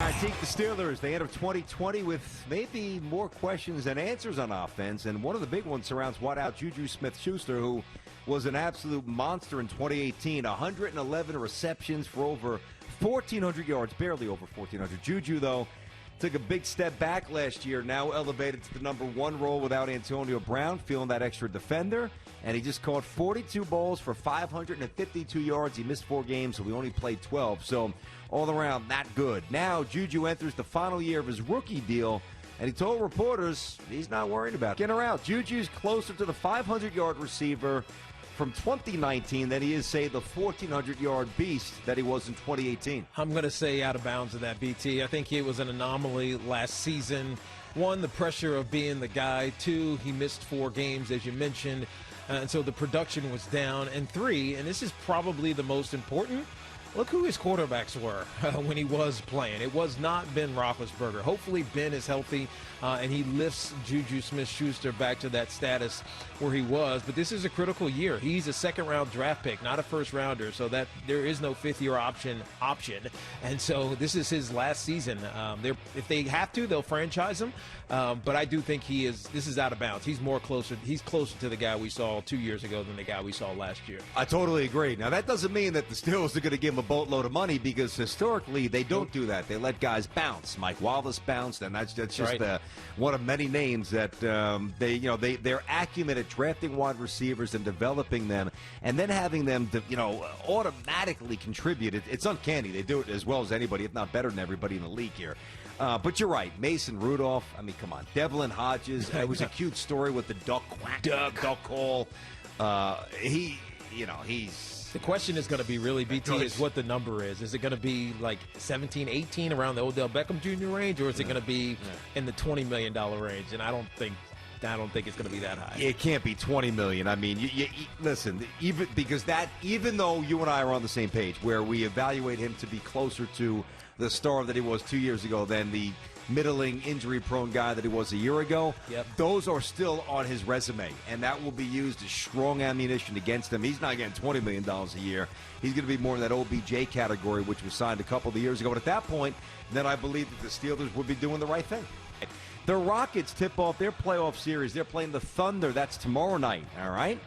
right, take the Steelers. They enter 2020 with maybe more questions than answers on offense, and one of the big ones surrounds wideout JuJu Smith-Schuster, who was an absolute monster in 2018. 111 receptions for over 1,400 yards, barely over 1,400. JuJu, though, took a big step back last year, now elevated to the number one role without Antonio Brown, feeling that extra defender, and he just caught 42 balls for 552 yards. He missed 4 games, so we only played 12, so all around not good. Now JuJu enters the final year of his rookie deal, and he told reporters he's not worried about getting her out. JuJu's closer to the 500-yard receiver from 2019 than he is, say, the 1,400-yard beast that he was in 2018. I'm going to say out of bounds of that, BT. I think he was an anomaly last season. 1, the pressure of being the guy. 2, he missed 4 games, as you mentioned, and so the production was down. And 3, and this is probably the most important, look who his quarterbacks were when he was playing. It was not Ben Roethlisberger. Hopefully Ben is healthy and he lifts JuJu Smith-Schuster back to that status where he was. But this is a critical year. He's a second-round draft pick, not a first-rounder, so that there is no fifth-year option. And so this is his last season. If they have to, they'll franchise him. But I do think this is out of bounds. He's closer to the guy we saw 2 years ago than the guy we saw last year. I totally agree. Now, that doesn't mean that the Steelers are going to give him a boatload of money, because historically they don't do that. They let guys bounce. Mike Wallace bounced, and that's just right. One of many names that their acumen at drafting wide receivers and developing them, and then having them automatically contribute. It's uncanny. They do it as well as anybody, if not better than everybody in the league here. But you're right. Mason Rudolph. I mean, come on. Devlin Hodges. It was a cute story with the duck call. He's. The question is going to be really, BT, is what the number is. Is it going to be like 17, 18 around the Odell Beckham Jr. range, or is it going to be in the $20 million range? And I don't think it's going to be that high. It can't be $20 million. I mean, listen, even though you and I are on the same page, where we evaluate him to be closer to the star that he was 2 years ago than the middling, injury-prone guy that he was a year ago, those are still on his resume, and that will be used as strong ammunition against him. He's not getting $20 million a year. He's going to be more in that OBJ category, which was signed a couple of years ago. But at that point, then I believe that the Steelers would be doing the right thing. The Rockets tip off their playoff series. They're playing the Thunder. That's tomorrow night, all right?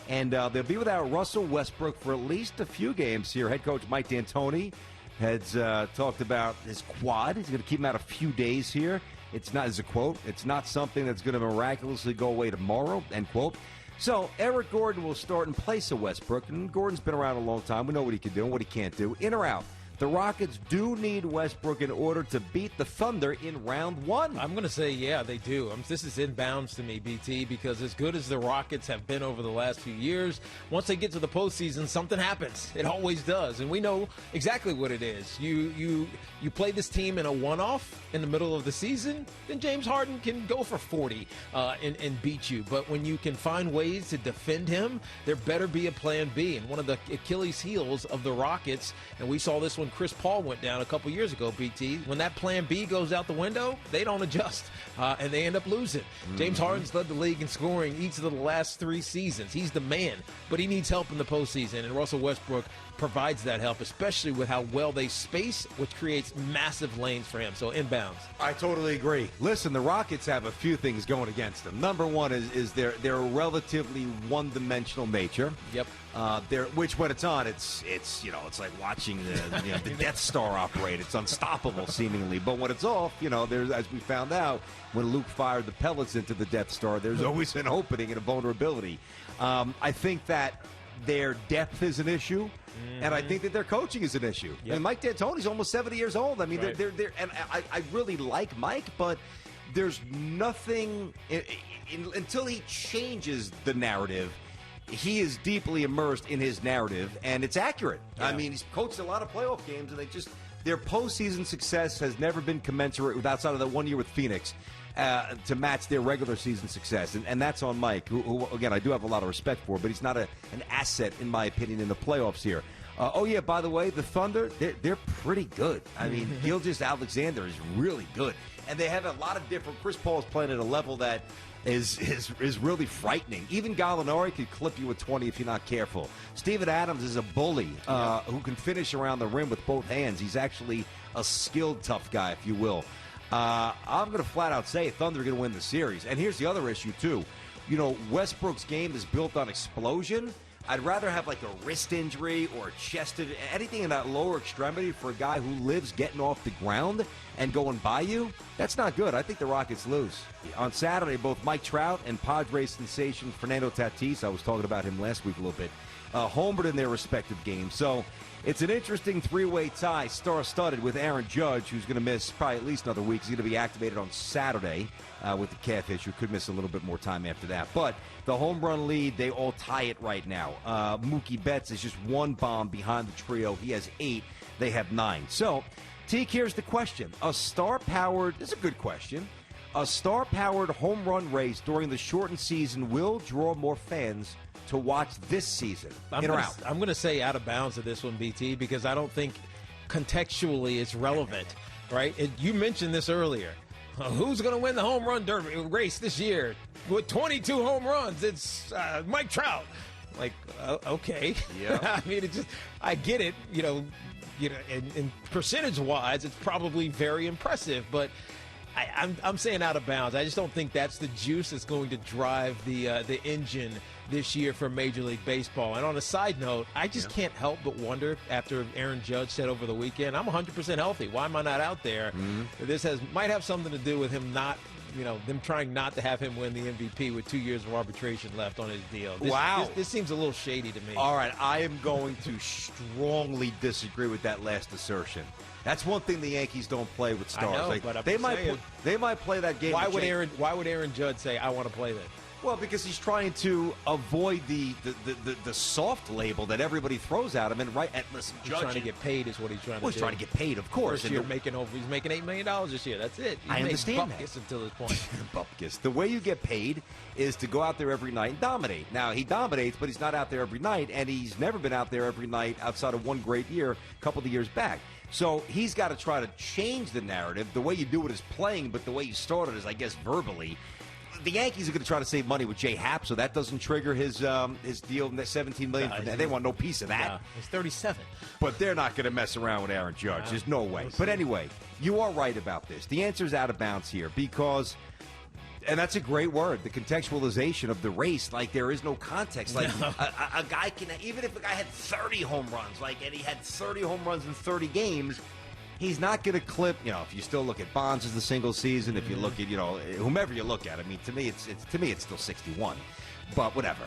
And they'll be without Russell Westbrook for at least a few games here. Head coach Mike D'Antoni has talked about his quad. He's going to keep him out a few days here. It's not, as a quote, it's not something that's going to miraculously go away tomorrow, end quote. So Eric Gordon will start in place of Westbrook, and Gordon's been around a long time. We know what he can do and what he can't do. In or out? The Rockets do need Westbrook in order to beat the Thunder in round 1. I'm going to say, yeah, they do. This is inbounds to me, BT, because as good as the Rockets have been over the last few years, once they get to the postseason, something happens. It always does, and we know exactly what it is. You play this team in a one-off in the middle of the season, then James Harden can go for 40 and beat you. But when you can find ways to defend him, there better be a plan B. And one of the Achilles heels of the Rockets, and we saw this when Chris Paul went down a couple years ago, BT, when that plan B goes out the window, they don't adjust, and they end up losing. James Harden's led the league in scoring each of the last 3 seasons. He's the man, but he needs help in the postseason, and Russell Westbrook provides that help, especially with how well they space, which creates massive lanes for him. So inbounds. I totally agree. Listen, the Rockets have a few things going against them. Number one is their relatively one-dimensional nature. Yep. Which when it's on, it's like watching the Death Star operate. It's unstoppable seemingly. But when it's off, there's, as we found out when Luke fired the pellets into the Death Star, there's always an opening and a vulnerability. I think that their depth is an issue, and I think that their coaching is an issue. Yep. And Mike D'Antoni's almost 70 years old. I mean, right. they're and I really like Mike, but there's nothing until he changes the narrative. He is deeply immersed in his narrative, and it's accurate. Yeah. I mean, he's coached a lot of playoff games, and their postseason success has never been commensurate with outside of that 1 year with Phoenix to match their regular season success. And that's on Mike, who, again, I do have a lot of respect for, but he's not an asset, in my opinion, in the playoffs here. By the way, the Thunder, they're pretty good. I mean, Gilgeous-Alexander is really good. And they have a lot of different – Chris Paul is playing at a level that is really frightening. Even Gallinari could clip you with 20 if you're not careful. Steven Adams is a bully who can finish around the rim with both hands. He's actually a skilled tough guy, if you will. I'm going to flat out say Thunder are going to win the series. And here's the other issue, too. You know, Westbrook's game is built on explosion. I'd rather have like a wrist injury or a chest injury, anything in that lower extremity for a guy who lives getting off the ground and going by you. That's not good. I think the Rockets lose. On Saturday, both Mike Trout and Padres sensation Fernando Tatis, I was talking about him last week a little bit, homered in their respective games. So it's an interesting three-way tie, star-studded with Aaron Judge, who's going to miss probably at least another week. He's going to be activated on Saturday with the calf issue. Could miss a little bit more time after that. But the home run lead, they all tie it right now. Mookie Betts is just one bomb behind the trio. He has 8. They have 9. So, Teak, here's the question. This is a good question. A star-powered home run race during the shortened season will draw more fans to watch this season. In or out? I'm going to say out of bounds of this one, BT, because I don't think contextually it's relevant, right? You mentioned this earlier. Who's going to win the home run derby race this year with 22 home runs? It's Mike Trout. Like, okay. Yeah. I mean, I get it. You know, and percentage-wise, it's probably very impressive, but I'm saying out of bounds. I just don't think that's the juice that's going to drive the engine this year for Major League Baseball. And on a side note, I just can't help but wonder, after Aaron Judge said over the weekend, I'm 100% healthy. Why am I not out there? Mm-hmm. This might have something to do with him not, them trying not to have him win the MVP with 2 years of arbitration left on his deal. This seems a little shady to me. All right, I am going to strongly disagree with that last assertion. That's one thing the Yankees don't play with stars. I know, but they might play that game. Why would Aaron Judge say, I want to play that? Well, because he's trying to avoid the soft label that everybody throws at him. And listen, he's trying to get paid is what he's trying to do. He's trying to get paid, of course. He's making $8 million this year. That's it. I understand that. Until this point. Bupkis. The way you get paid is to go out there every night and dominate. Now, he dominates, but he's not out there every night, and he's never been out there every night outside of one great year a couple of years back. So he's got to try to change the narrative. The way you do it is playing, but the way you start it is, I guess, verbally. The Yankees are going to try to save money with Jay Happ, so that doesn't trigger his deal, $17 million. They want no piece of that. He's 37. But they're not going to mess around with Aaron Judge. There's no way. But anyway, you are right about this. The answer is out of bounds here because, and that's a great word, the contextualization of the race. Like, there is no context. Like, a guy can, even if a guy had 30 home runs, and he had 30 home runs in 30 games, he's not going to clip, if you still look at Bonds as the single season, if you look at, whomever you look at. I mean, to me, it's still 61. But whatever.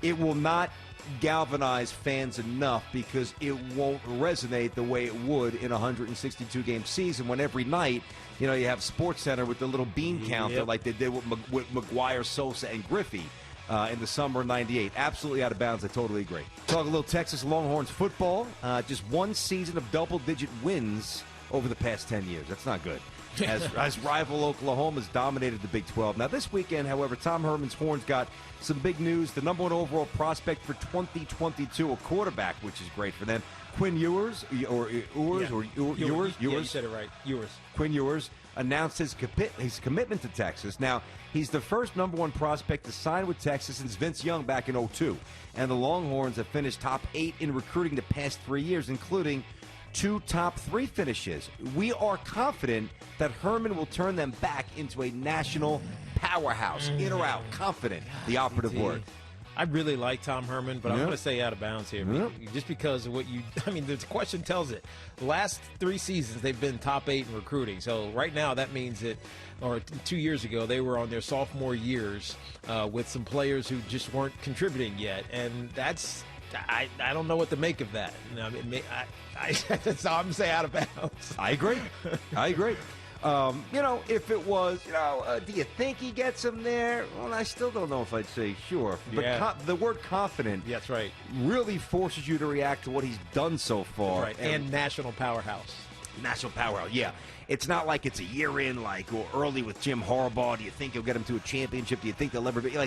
It will not galvanize fans enough because it won't resonate the way it would in a 162-game season when every night, you have SportsCenter with the little bean counter like they did with McGuire, Sosa, and Griffey. In the summer of '98. Absolutely out of bounds. I totally agree. Talk a little Texas Longhorns football. Just one season of double-digit wins over the past 10 years. That's not good. As rival Oklahoma's dominated the Big 12. Now, this weekend, however, Tom Herman's Horns got some big news. The number 1 overall prospect for 2022, a quarterback, which is great for them. Quinn Ewers, Ewers. Yeah, you said it right. Ewers. Quinn Ewers announced his commitment to Texas. Now, he's the first number 1 prospect to sign with Texas since Vince Young back in 2002. And the Longhorns have finished top 8 in recruiting the past 3 years, including 2 top 3 finishes. We are confident that Herman will turn them back into a national powerhouse. In or out, confident, the operative word. I really like Tom Herman, but I'm going to say out of bounds here. Just because of what the question tells it. The last 3 seasons, they've been top 8 in recruiting. So right now, that means that, or 2 years ago, they were on their sophomore years with some players who just weren't contributing yet. And I don't know what to make of that. So I'm going to say out of bounds. I agree. If it was, do you think he gets him there? Well, I still don't know if I'd say sure. But the word confident that's right. really forces you to react to what he's done so far. Right. And national powerhouse. National powerhouse, yeah. It's not like it's a year in, or early with Jim Harbaugh. Do you think he'll get him to a championship? Do you think they'll ever be?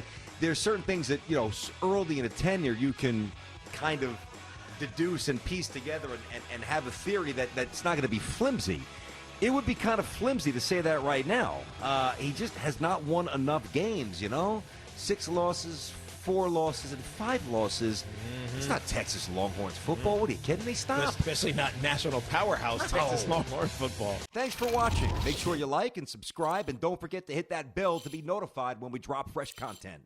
There's certain things that, early in a tenure you can kind of deduce and piece together and have a theory that's not going to be flimsy. It would be kind of flimsy to say that right now. He just has not won enough games, 6 losses, 4 losses and 5 losses. It's not Texas Longhorns football. What are you kidding me? Stop. Especially not national powerhouse Texas Longhorns football. Thanks for watching. Make sure you like and subscribe, and don't forget to hit that bell to be notified when we drop fresh content.